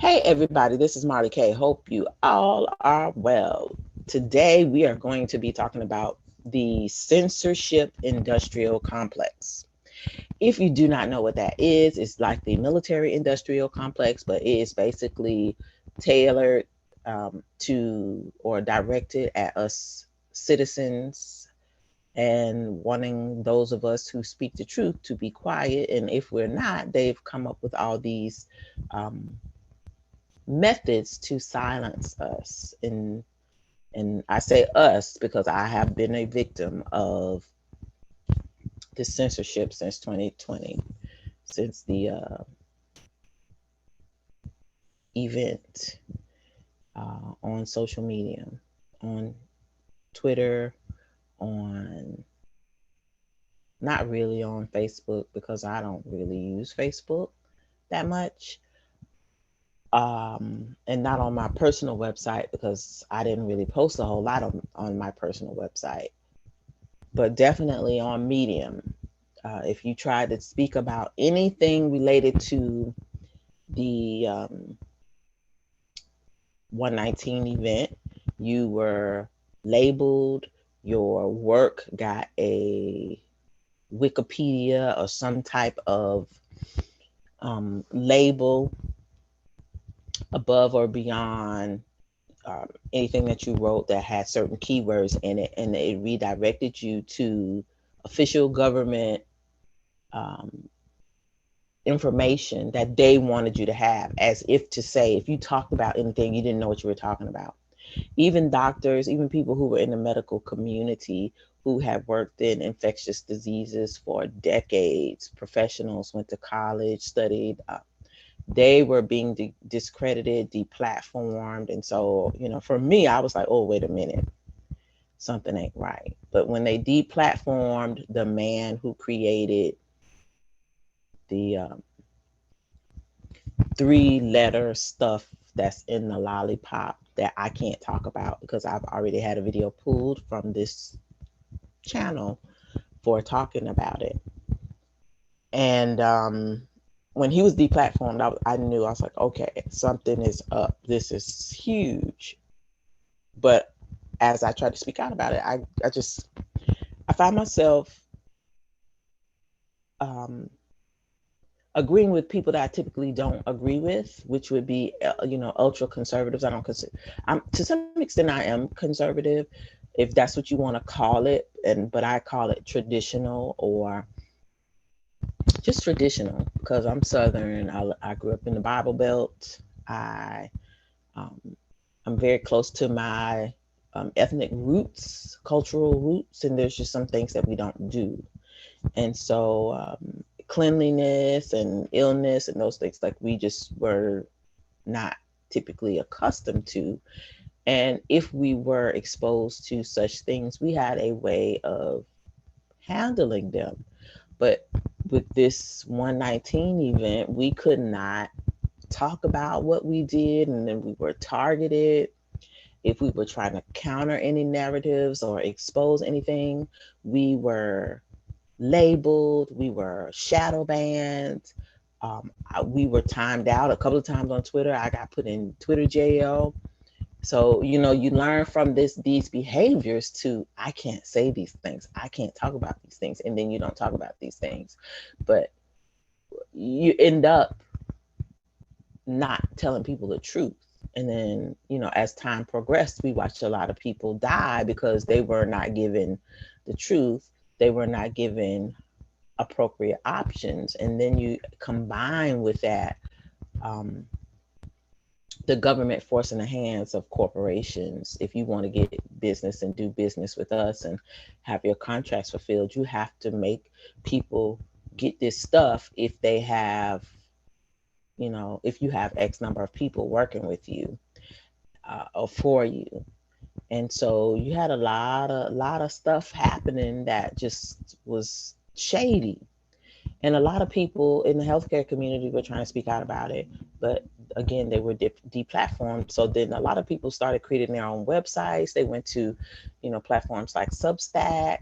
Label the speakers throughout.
Speaker 1: Hey everybody, this is Marley K. Hope you all are well. Today we are going to be talking about the censorship industrial complex. If you do not know what that is, it's like the military industrial complex, but it is basically tailored to or directed at us citizens and wanting those of us who speak the truth to be quiet. And if we're not, they've come up with all these methods to silence us. And I say us because I have been a victim of the censorship since 2020, since the event on social media, on Twitter, on not really on Facebook because I don't really use Facebook that much. And not on my personal website because I didn't really post a whole lot on my personal website, but definitely on Medium. If you try to speak about anything related to the 119 event, you were labeled, your work got a Wikipedia or some type of label above or beyond anything that you wrote that had certain keywords in it, and it redirected you to official government um, information that they wanted you to have, as if to say, if you talked about anything, you didn't know what you were talking about. Even doctors, even people who were in the medical community who have worked in infectious diseases for decades, professionals, went to college, studied, they were being discredited, deplatformed. And so, for me, I was like, oh, wait a minute, something ain't right. But when they deplatformed the man who created the 3-letter stuff that's in the lollipop that I can't talk about because I've already had a video pulled from this channel for talking about it. And when he was deplatformed, I knew, I was like, okay, something is up. This is huge. But as I tried to speak out about it, I find myself um, agreeing with people that I typically don't agree with, which would be, ultra conservatives. I don't consider, to some extent, I am conservative, if that's what you want to call it. But I call it traditional, or just traditional, because I'm Southern. I grew up in the Bible Belt. Um, I'm very close to my ethnic roots, cultural roots, and there's just some things that we don't do. And so cleanliness and illness and those things, like, we just were not typically accustomed to. And if we were exposed to such things, we had a way of handling them. But with this 119 event, we could not talk about what we did, and then we were targeted. If we were trying to counter any narratives or expose anything, we were labeled, we were shadow banned. We were timed out a couple of times on Twitter. I got put in Twitter jail. So, you learn from these behaviors to, I can't say these things. I can't talk about these things. And then you don't talk about these things. But you end up not telling people the truth. And then, as time progressed, we watched a lot of people die because they were not given the truth. They were not given appropriate options. And then you combine with that um, the government forcing the hands of corporations. If you want to get business and do business with us and have your contracts fulfilled, you have to make people get this stuff if they have, if you have X number of people working with you or for you. And so you had a lot of stuff happening that just was shady. And a lot of people in the healthcare community were trying to speak out about it, but again, they were deplatformed. So then a lot of people started creating their own websites. They went to, platforms like Substack,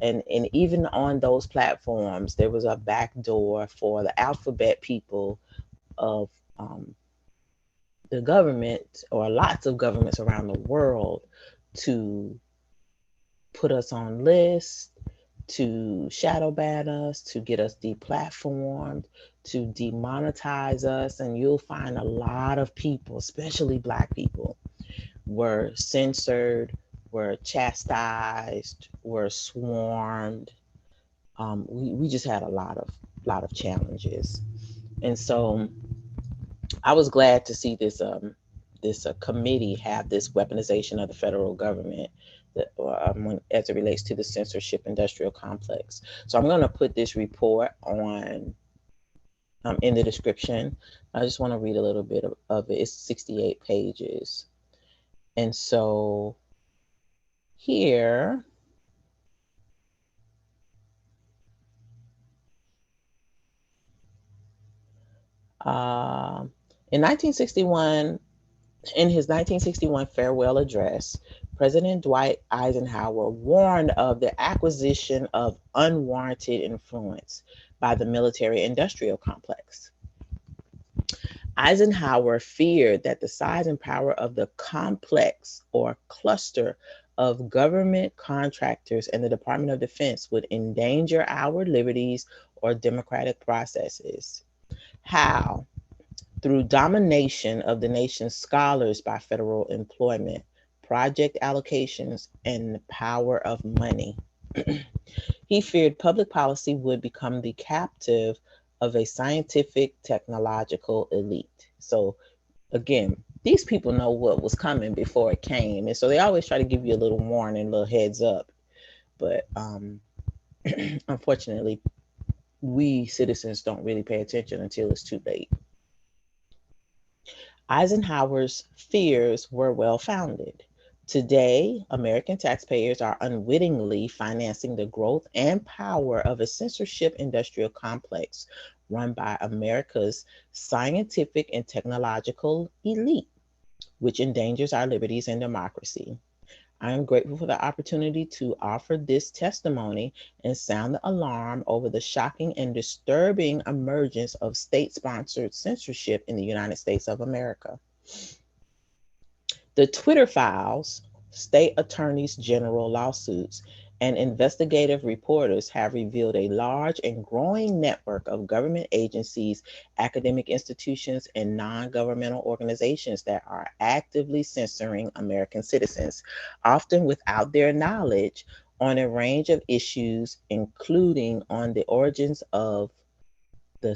Speaker 1: and even on those platforms, there was a back door for the alphabet people of the government or lots of governments around the world to put us on lists, to shadow ban us, to get us deplatformed, to demonetize us. And you'll find a lot of people, especially Black people, were censored, were chastised, were swarmed. We just had a lot of challenges. And so I was glad to see this committee have this weaponization of the federal government as it relates to the censorship industrial complex. So I'm going to put this report on in the description. I just want to read a little bit of it. It's 68 pages. And so here, uh, in 1961, in his 1961 farewell address, President Dwight Eisenhower warned of the acquisition of unwarranted influence by the military industrial complex. Eisenhower feared that the size and power of the complex or cluster of government contractors and the Department of Defense would endanger our liberties or democratic processes. How? Through domination of the nation's scholars by federal employment, project allocations, and the power of money. He feared public policy would become the captive of a scientific technological elite. So, again, these people know what was coming before it came. And so they always try to give you a little warning, a little heads up. But unfortunately, we citizens don't really pay attention until it's too late. Eisenhower's fears were well founded. Today, American taxpayers are unwittingly financing the growth and power of a censorship industrial complex run by America's scientific and technological elite, which endangers our liberties and democracy. I am grateful for the opportunity to offer this testimony and sound the alarm over the shocking and disturbing emergence of state sponsored censorship in the United States of America. The Twitter files, state attorneys general lawsuits, and investigative reporters have revealed a large and growing network of government agencies, academic institutions, and non governmental organizations that are actively censoring American citizens, often without their knowledge, on a range of issues, including on the origins of the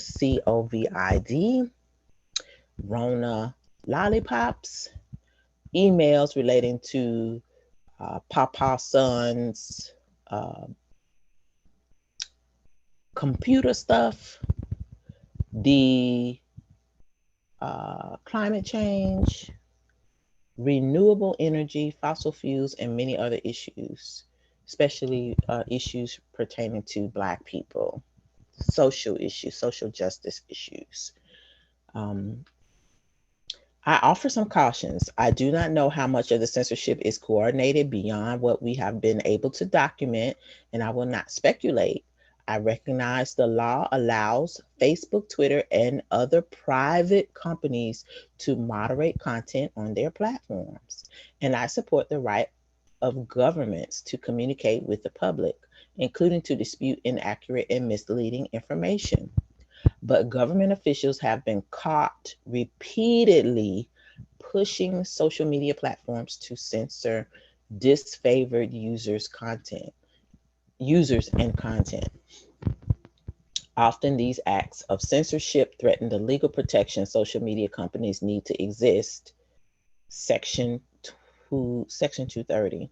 Speaker 1: COVID, Rona lollipops, emails relating to Papa Son's uh, computer stuff, the climate change, renewable energy, fossil fuels, and many other issues, especially issues pertaining to Black people, social issues, social justice issues. Um, I offer some cautions. I do not know how much of the censorship is coordinated beyond what we have been able to document, and I will not speculate. I recognize the law allows Facebook, Twitter, and other private companies to moderate content on their platforms, and I support the right of governments to communicate with the public, including to dispute inaccurate and misleading information. But government officials have been caught repeatedly pushing social media platforms to censor disfavored users and content. Often these acts of censorship threaten the legal protection social media companies need to exist. Section 230.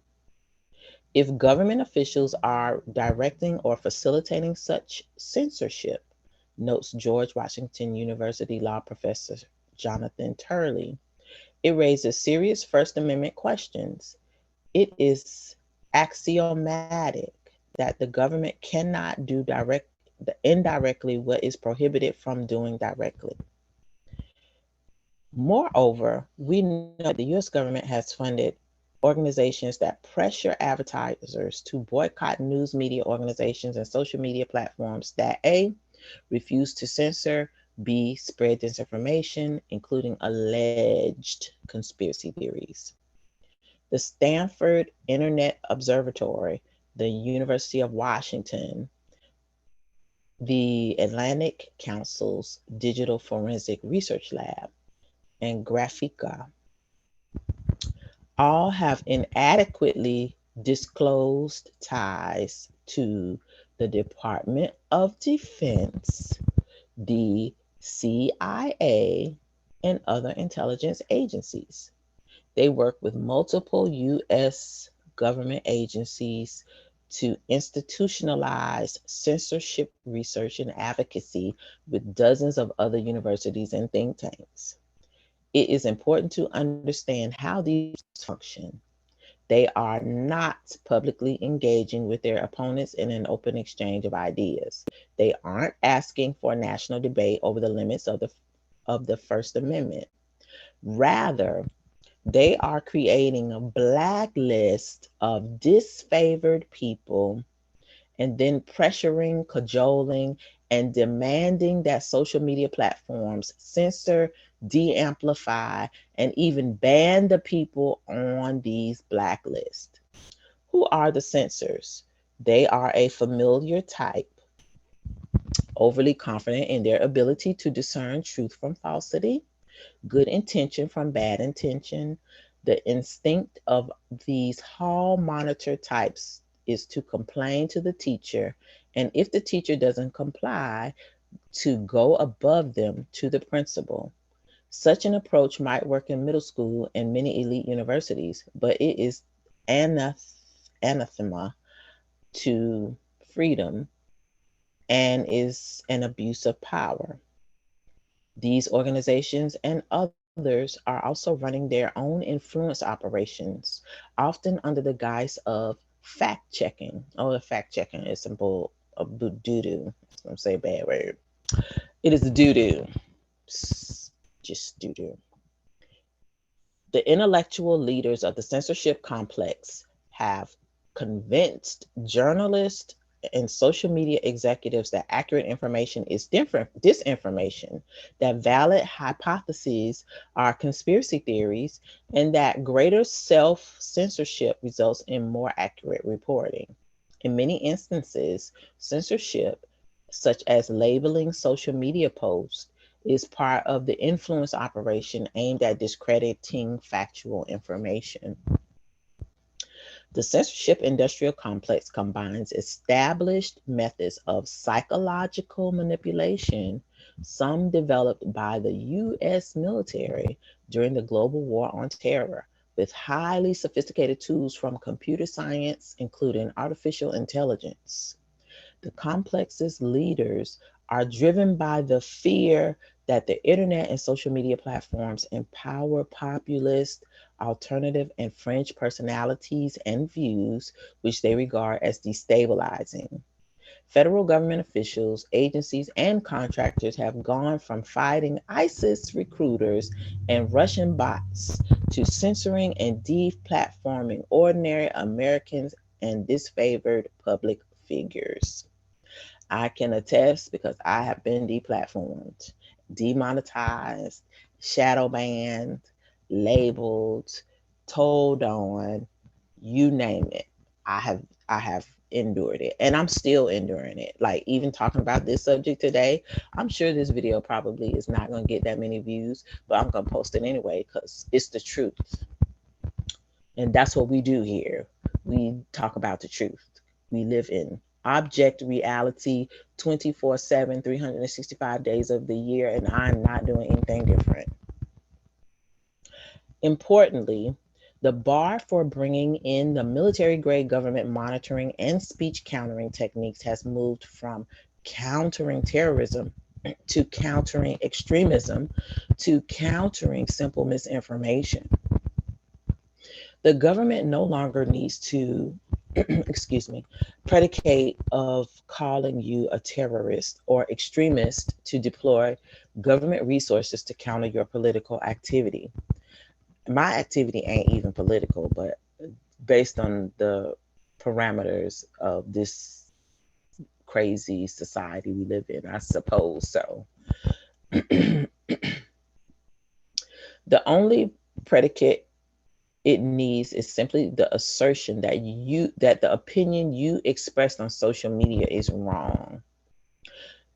Speaker 1: If government officials are directing or facilitating such censorship, notes George Washington University law professor Jonathan Turley, it raises serious First Amendment questions. It is axiomatic that the government cannot do indirectly what is prohibited from doing directly. Moreover, we know that the US government has funded organizations that pressure advertisers to boycott news media organizations and social media platforms that A, refuse to censor, B, spread disinformation, including alleged conspiracy theories. The Stanford Internet Observatory, the University of Washington, the Atlantic Council's Digital Forensic Research Lab, and Graphica all have inadequately disclosed ties to the Department of Defense, the CIA, and other intelligence agencies. They work with multiple U.S. government agencies to institutionalize censorship research and advocacy with dozens of other universities and think tanks. It is important to understand how these function. They are not publicly engaging with their opponents in an open exchange of ideas. They aren't asking for a national debate over the limits of the First Amendment. Rather, they are creating a blacklist of disfavored people and then pressuring, cajoling, and demanding that social media platforms censor, de amplify, and even ban the people on these blacklists. Who are the censors? They are a familiar type, overly confident in their ability to discern truth from falsity, good intention from bad intention. The instinct of these hall monitor types is to complain to the teacher, and if the teacher doesn't comply, to go above them to the principal. Such an approach might work in middle school and many elite universities, but it is anathema to freedom and is an abuse of power. These organizations and others are also running their own influence operations, often under the guise of fact checking. Oh, the fact checking is some bull, a doo doo. I'm say a bad word. It is doo doo. Just doo doo. The intellectual leaders of the censorship complex have convinced journalists and social media executives that accurate information is different disinformation, that valid hypotheses are conspiracy theories, and that greater self censorship results in more accurate reporting. In many instances, censorship, such as labeling social media posts, is part of the influence operation aimed at discrediting factual information. The censorship industrial complex combines established methods of psychological manipulation, some developed by the US military during the global war on terror, with highly sophisticated tools from computer science, including artificial intelligence. The complex's leaders are driven by the fear that the internet and social media platforms empower populist, alternative, and fringe personalities and views, which they regard as destabilizing. Federal government officials, agencies, and contractors have gone from fighting ISIS recruiters and Russian bots to censoring and deplatforming ordinary Americans and disfavored public figures. I can attest because I have been deplatformed, demonetized, shadow banned, labeled, told on, you name it. I have endured it and I'm still enduring it. Like even talking about this subject today, I'm sure this video probably is not going to get that many views, but I'm going to post it anyway cuz it's the truth. And that's what we do here. We talk about the truth. We live in object reality 24/7, 365 days of the year, and I'm not doing anything different. Importantly, the bar for bringing in the military grade government monitoring and speech countering techniques has moved from countering terrorism to countering extremism to countering simple misinformation. The government no longer needs to, excuse me, predicate of calling you a terrorist or extremist to deploy government resources to counter your political activity. My activity ain't even political, but based on the parameters of this crazy society we live in, I suppose so. The only predicate it needs is simply the assertion that the opinion you expressed on social media is wrong.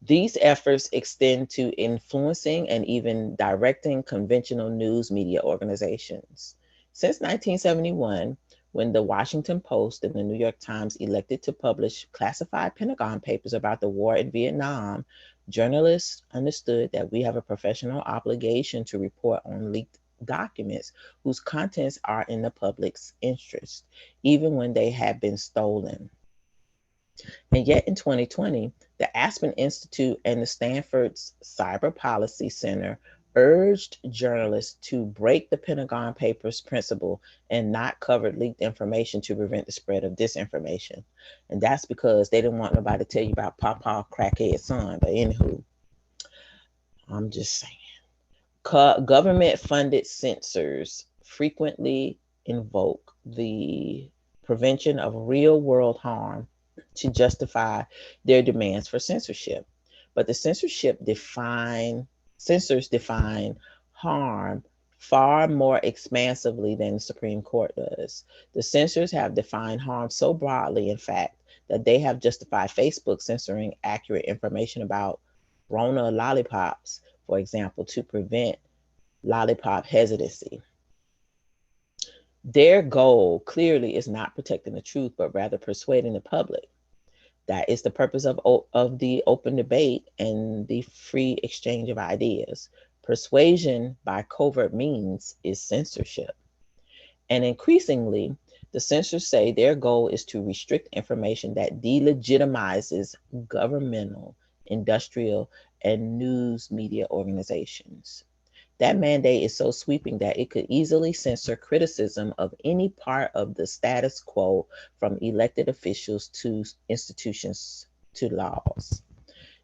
Speaker 1: These efforts extend to influencing and even directing conventional news media organizations. Since 1971, when the Washington Post and the New York Times elected to publish classified Pentagon papers about the war in Vietnam, journalists understood that we have a professional obligation to report on leaked documents whose contents are in the public's interest, even when they have been stolen. And yet in 2020, the Aspen Institute and the Stanford's Cyber Policy Center urged journalists to break the Pentagon Papers principle and not cover leaked information to prevent the spread of disinformation. And that's because they didn't want nobody to tell you about Papa crackhead son. But anywho, I'm just saying. Government funded censors frequently invoke the prevention of real world harm to justify their demands for censorship. But the censors define harm far more expansively than the Supreme Court does. The censors have defined harm so broadly, in fact, that they have justified Facebook censoring accurate information about Rona lollipops, for example, to prevent lollipop hesitancy. Their goal clearly is not protecting the truth, but rather persuading the public. That is the purpose of the open debate and the free exchange of ideas. Persuasion by covert means is censorship. And increasingly, the censors say their goal is to restrict information that delegitimizes governmental, industrial, and news media organizations. That mandate is so sweeping that it could easily censor criticism of any part of the status quo, from elected officials to institutions to laws.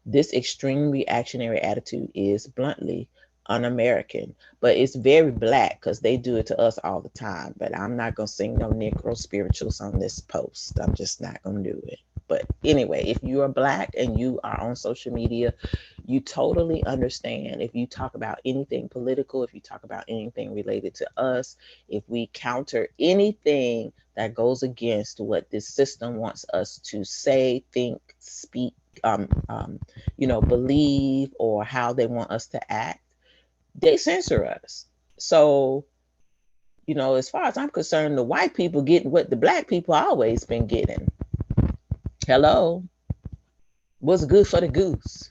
Speaker 1: This extreme reactionary attitude is bluntly un-American, but it's very black because they do it to us all the time. But I'm not gonna sing no Negro spirituals on this post. I'm just not gonna do it. But anyway, if you are black and you are on social media, you totally understand. If you talk about anything political, if you talk about anything related to us, if we counter anything that goes against what this system wants us to say, think, speak, um, um, believe, or how they want us to act, they censor us. So, as far as I'm concerned, the white people getting what the black people always been getting. Hello, what's good for the goose?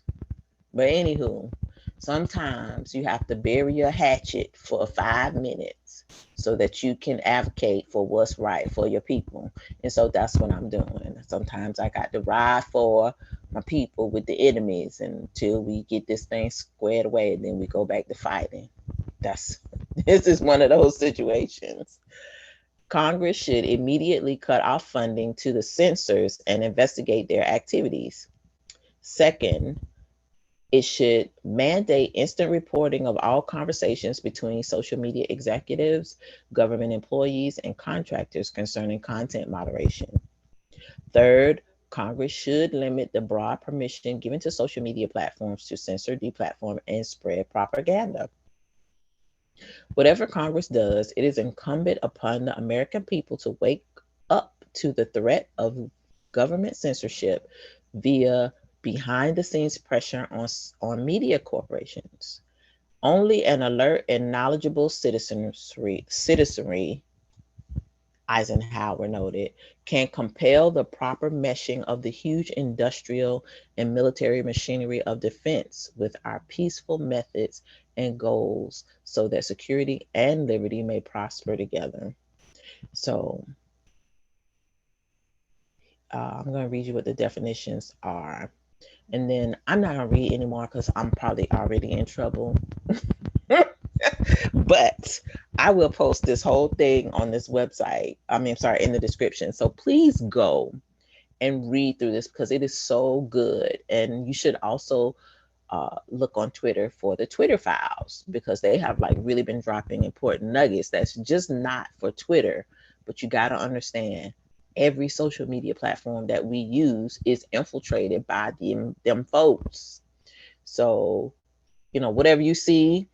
Speaker 1: But anywho, sometimes you have to bury your hatchet for 5 minutes so that you can advocate for what's right for your people. And so that's what I'm doing. Sometimes I got to ride for my people with the enemies until we get this thing squared away, and then we go back to fighting. That's this is one of those situations. Congress should immediately cut off funding to the censors and investigate their activities. Second, it should mandate instant reporting of all conversations between social media executives, government employees, and contractors concerning content moderation. Third, Congress should limit the broad permission given to social media platforms to censor, deplatform, and spread propaganda. Whatever Congress does, it is incumbent upon the American people to wake up to the threat of government censorship via behind the scenes pressure on media corporations. Only an alert and knowledgeable citizenry, Eisenhower noted, can compel the proper meshing of the huge industrial and military machinery of defense with our peaceful methods and goals so that security and liberty may prosper together. So I'm going to read you what the definitions are. And then I'm not going to read anymore because I'm probably already in trouble. But I will post this whole thing on this website. Sorry, in the description. So please go and read through this because it is so good. And you should also look on Twitter for the Twitter files because they have like really been dropping important nuggets that's just not for Twitter. But you got to understand every social media platform that we use is infiltrated by them folks. So whatever you see,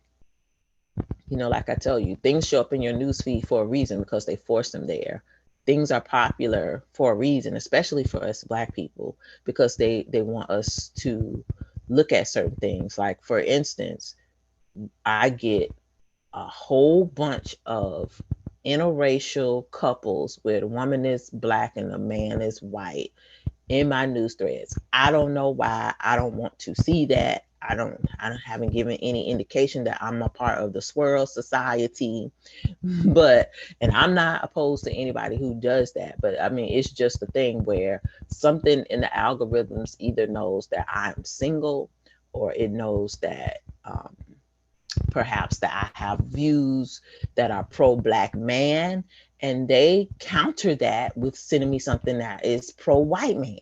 Speaker 1: like I tell you, things show up in your newsfeed for a reason because they force them there. Things are popular for a reason, especially for us Black people, because they want us to look at certain things. Like, for instance, I get a whole bunch of interracial couples where the woman is Black and the man is white in my news threads. I don't know why. I don't want to see that. I haven't given any indication that I'm a part of the swirl society. But and I'm not opposed to anybody who does that. But I mean, it's just a thing where something in the algorithms either knows that I'm single, or it knows that perhaps that I have views that are pro Black man, and they counter that with sending me something that is pro white man.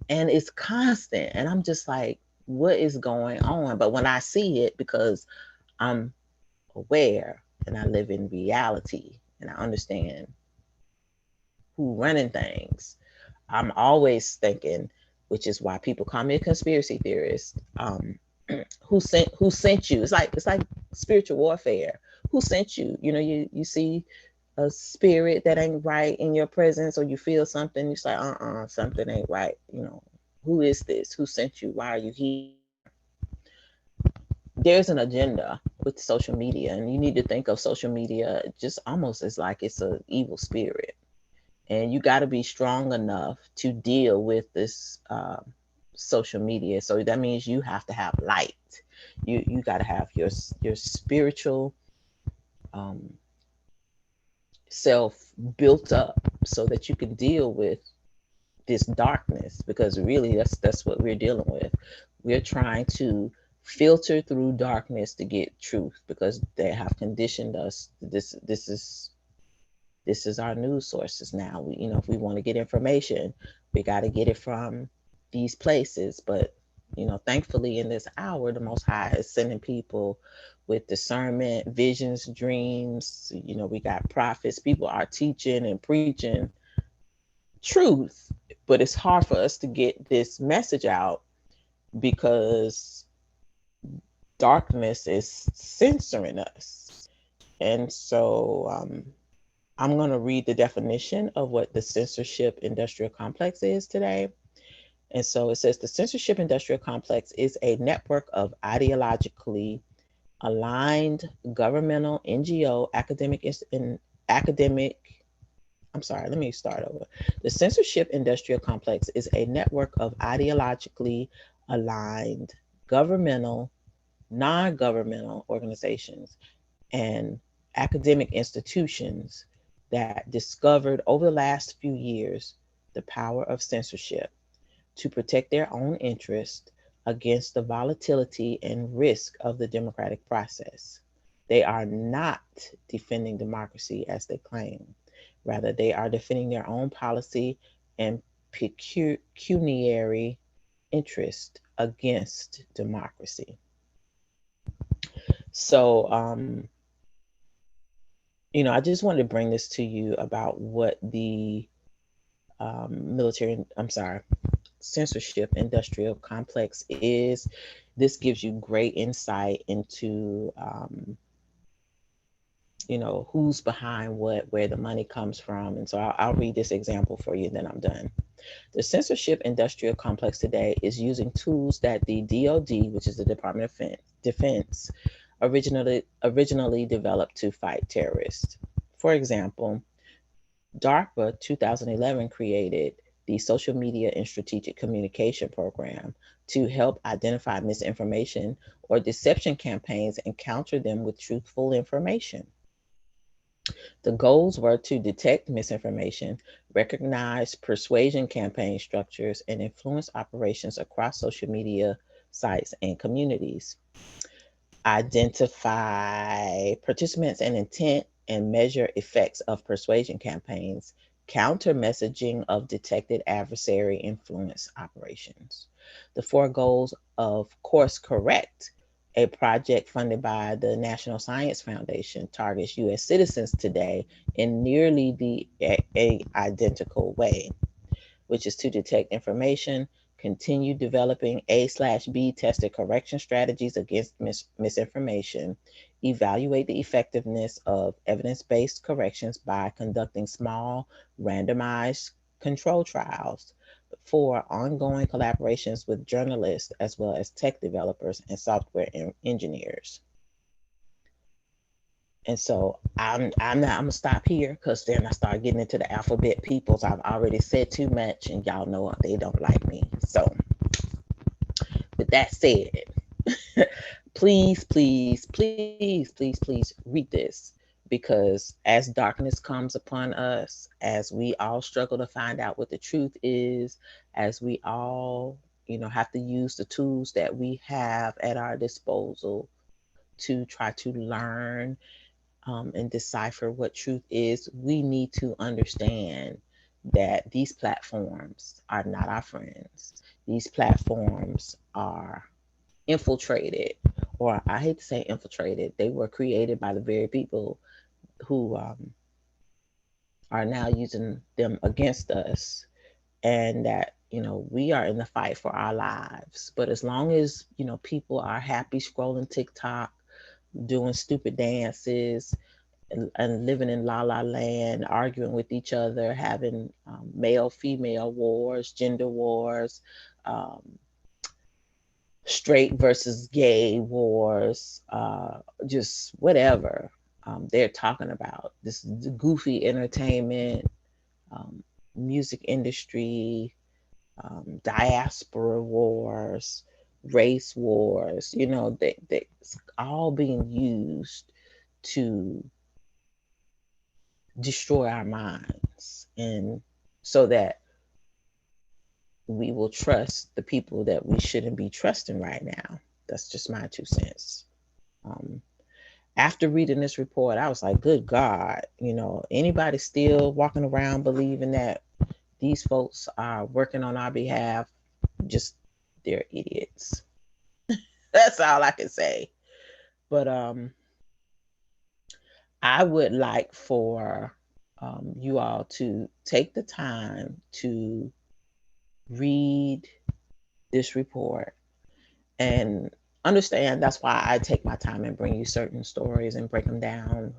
Speaker 1: And it's constant. And I'm just like, what is going on? But when I see it, because I'm aware and I live in reality and I understand who running things, I'm always thinking, which is why people call me a conspiracy theorist. Who sent you? It's like spiritual warfare. Who sent you? You see a spirit that ain't right in your presence, or you feel something, you say, something ain't right. Who is this? Who sent you? Why are you here? There's an agenda with social media, and you need to think of social media just almost as like it's an evil spirit. And you got to be strong enough to deal with this social media. So that means you have to have light. You got to have your spiritual um, self built up so that you can deal with this darkness, because really that's what we're dealing with. We're trying to filter through darkness to get truth, because they have conditioned us. This is our news sources now. If we want to get information, we got to get it from these places. But thankfully, in this hour, the Most High is sending people with discernment, visions, dreams. We got prophets. People are teaching and preaching truth, but it's hard for us to get this message out because darkness is censoring us. And so I'm going to read the definition of what the censorship industrial complex is today. And so it says the censorship industrial complex is a network of ideologically aligned governmental, NGO, academic. I'm sorry, let me start over. The censorship industrial complex is a network of ideologically aligned governmental, non governmental organizations and academic institutions that discovered over the last few years the power of censorship to protect their own interest against the volatility and risk of the democratic process. They are not defending democracy as they claim. Rather, they are defending their own policy and pecuniary interest against democracy. So, I just wanted to bring this to you about what the censorship industrial complex is. This gives you great insight into, who's behind what, where the money comes from. And so I'll read this example for you, then I'm done. The censorship industrial complex today is using tools that the DoD, which is the Department of Defense, originally developed to fight terrorists. For example, DARPA 2011 created the Social Media and Strategic Communication Program to help identify misinformation or deception campaigns and counter them with truthful information. The goals were to detect misinformation, recognize persuasion campaign structures, and influence operations across social media sites and communities, identify participants and intent, and measure effects of persuasion campaigns, counter messaging of detected adversary influence operations. The four goals of Course Correct, a project funded by the National Science Foundation, targets U.S. citizens today in nearly the identical way, which is to detect information continue developing A/B tested correction strategies against misinformation, evaluate the effectiveness of evidence-based corrections by conducting small randomized control trials. 4, ongoing collaborations with journalists as well as tech developers and software engineers. And so I'm gonna stop here because then I start getting into the alphabet peoples. I've already said too much, and y'all know they don't like me. So, with that said, please, please, please, please, please read this, because as darkness comes upon us, as we all struggle to find out what the truth is, as we all, have to use the tools that we have at our disposal to try to learn and decipher what truth is, we need to understand that these platforms are not our friends. These platforms are infiltrated, or I hate to say infiltrated, they were created by the very people who are now using them against us. And that, we are in the fight for our lives. But as long as, people are happy scrolling TikTok, doing stupid dances, and living in la la land, arguing with each other, having male female wars, gender wars, um, straight versus gay wars, just whatever they're talking about. This goofy entertainment, um, music industry, diaspora wars, race wars, it's all being used to destroy our minds, and so that we will trust the people that we shouldn't be trusting right now. That's just my 2 cents. um, After reading this report, I was like, good God, anybody still walking around believing that these folks are working on our behalf, just, they're idiots. That's all I can say. But I would like for you all to take the time to read this report and understand that's why I take my time and bring you certain stories and break them down.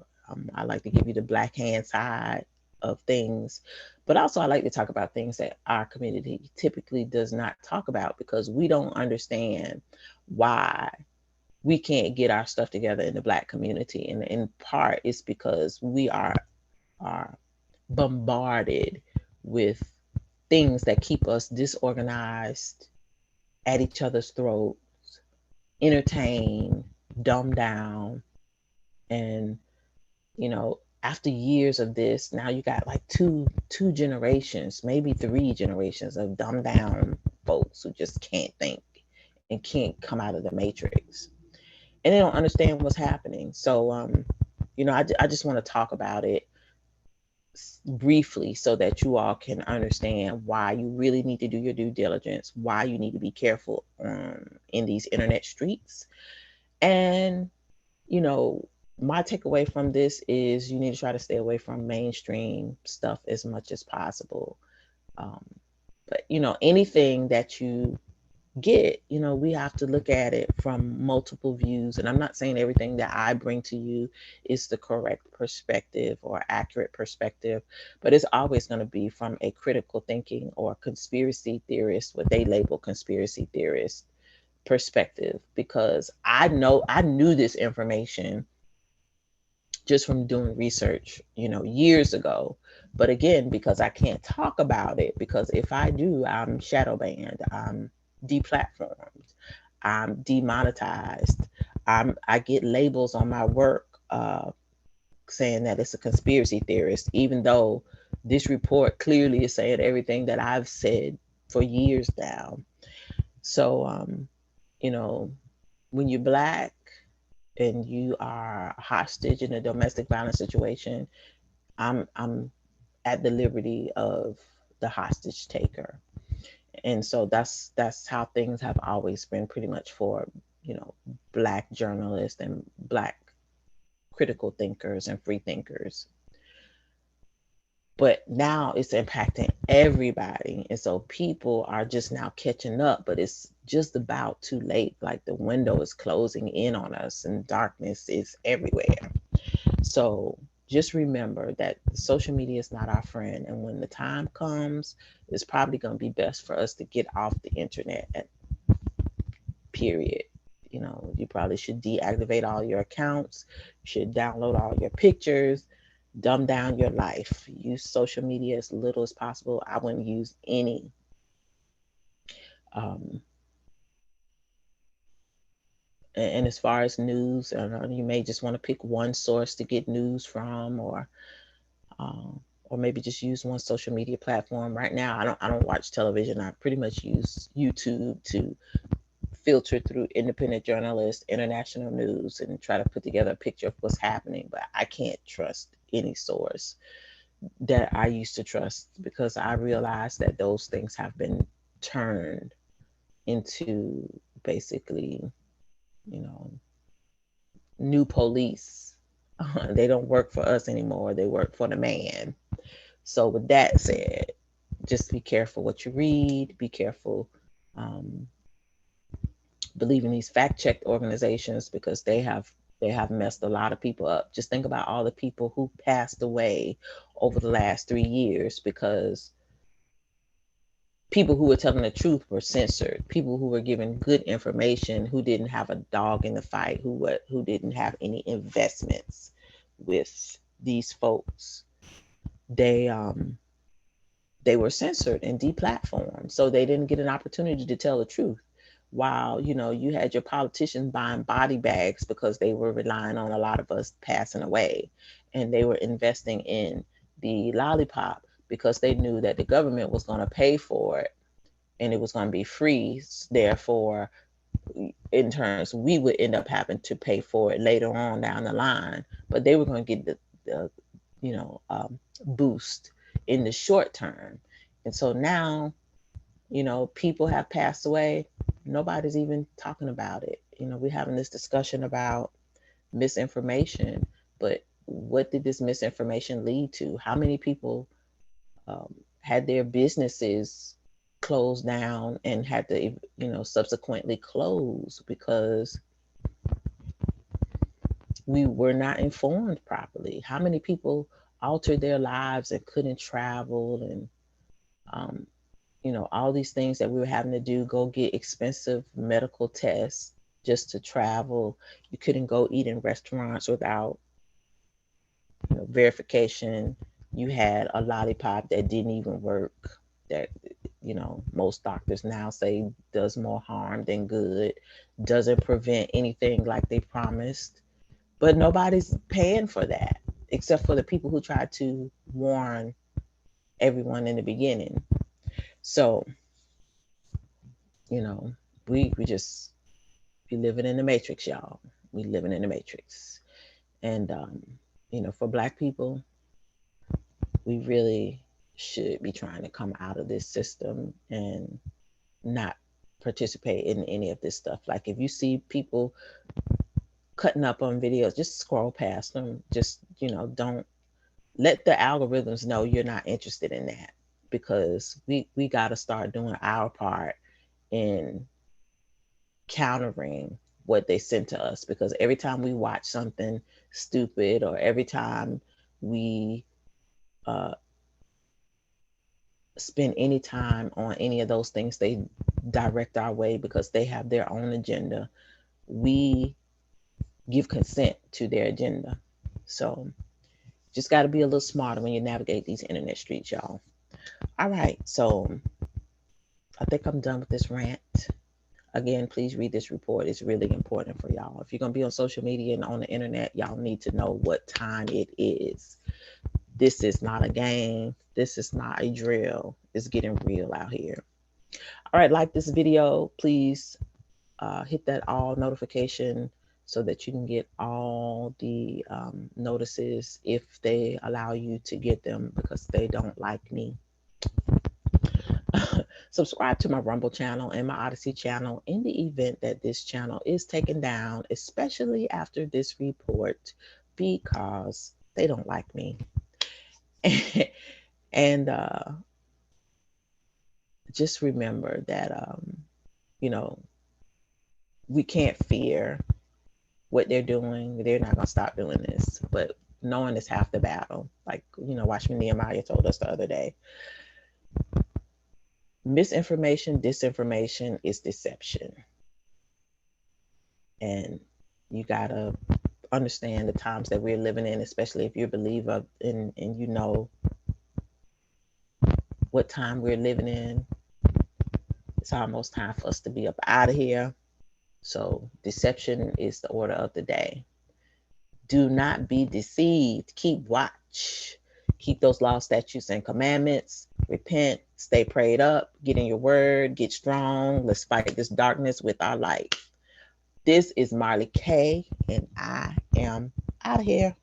Speaker 1: I like to give you the black hand side of things, but also I like to talk about things that our community typically does not talk about, because we don't understand why we can't get our stuff together in the black community. And in part, it's because we are bombarded with things that keep us disorganized, at each other's throats, entertained, dumbed down. And, after years of this, now you got like two generations, maybe 3 generations of dumbed down folks who just can't think and can't come out of the matrix. And they don't understand what's happening. So, I just want to talk about it briefly so that you all can understand why you really need to do your due diligence, why you need to be careful in these internet streets. And, my takeaway from this is you need to try to stay away from mainstream stuff as much as possible. Um, but, anything that you get, we have to look at it from multiple views. And I'm not saying everything that I bring to you is the correct perspective or accurate perspective, but it's always going to be from a critical thinking or conspiracy theorist, what they label conspiracy theorist perspective, because I knew this information just from doing research, years ago. But again, because I can't talk about it, because if I do, I'm shadow banned, I'm deplatformed, I'm demonetized, I get labels on my work saying that it's a conspiracy theorist, even though this report clearly is saying everything that I've said for years now. So, you know, when you're Black and you are hostage in a domestic violence situation, I'm at the liberty of the hostage taker. And so that's how things have always been, pretty much, for, Black journalists and Black critical thinkers and free thinkers. but now it's impacting everybody. And so people are just now catching up, but it's just about too late. Like the window is closing in on us and darkness is everywhere. So just remember that social media is not our friend. And when the time comes, it's probably going to be best for us to get off the internet, period. You know, you probably should deactivate all your accounts, you should download all your pictures, dumb down your life, use social media as little as possible. I wouldn't use any. Um, and as far as news, I don't know, you may just want to pick one source to get news from, um, or maybe just use one social media platform. Right now, I don't watch television. I pretty much use YouTube to filter through independent journalists, international news, and try to put together a picture of what's happening. But I can't trust any source that I used to trust because I realized that those things have been turned into basically, you know, new police. They don't work for us anymore. They work for the man. So with that said, just be careful what you read. Be careful. Um, Believe in these fact check organizations because they have messed a lot of people up. Just think about all the people who passed away over the last 3 years because people who were telling the truth were censored. People who were giving good information, who didn't have a dog in the fight, who didn't have any investments with these folks. They were censored and deplatformed, so they didn't get an opportunity to tell the truth. While you had your politicians buying body bags because they were relying on a lot of us passing away, and they were investing in the lollipop because they knew that the government was going to pay for it and it was going to be free. Therefore, in terms, we would end up having to pay for it later on down the line, but they were going to get the boost in the short term. And so now, people have passed away. Nobody's even talking about it. We're having this discussion about misinformation, but what did this misinformation lead to? How many people had their businesses closed down and had to, subsequently close because we were not informed properly? How many people altered their lives and couldn't travel, and um, all these things that we were having to do, go get expensive medical tests just to travel. You couldn't go eat in restaurants without verification. You had a lollipop that didn't even work, that most doctors now say does more harm than good, doesn't prevent anything like they promised. But nobody's paying for that except for the people who tried to warn everyone in the beginning. So, you know, we just be living in the matrix, y'all. We living in the matrix. And for black people, we really should be trying to come out of this system and not participate in any of this stuff. Like if you see people cutting up on videos, just scroll past them. Just, don't let the algorithms know you're not interested in that, because we got to start doing our part in countering what they send to us. Because every time we watch something stupid, or every time we uh, spend any time on any of those things they direct our way because they have their own agenda, we give consent to their agenda. So just got to be a little smarter when you navigate these internet streets, y'all. All right, so I think I'm done with this rant. Again, please read this report. It's really important for y'all. If you're going to be on social media and on the internet, y'all need to know what time it is. This is not a game. This is not a drill. It's getting real out here. All right, like this video, please hit that all notification so that you can get all the notices if they allow you to get them, because they don't like me. Subscribe to my Rumble channel and my Odyssey channel in the event that this channel is taken down, especially after this report, because they don't like me. And just remember that, you know, we can't fear what they're doing. They're not going to stop doing this, but knowing is half the battle. Like, Watchman Nehemiah told us the other day. Misinformation, disinformation is deception. And you got to understand the times that we're living in, especially if you're a believer and you know what time we're living in. It's almost time for us to be up out of here. So deception is the order of the day. Do not be deceived. Keep watch. Keep those laws, statutes, and commandments. Repent. Stay prayed up. Get in your word. Get strong. Let's fight this darkness with our light. This is Marley K, and I am out of here.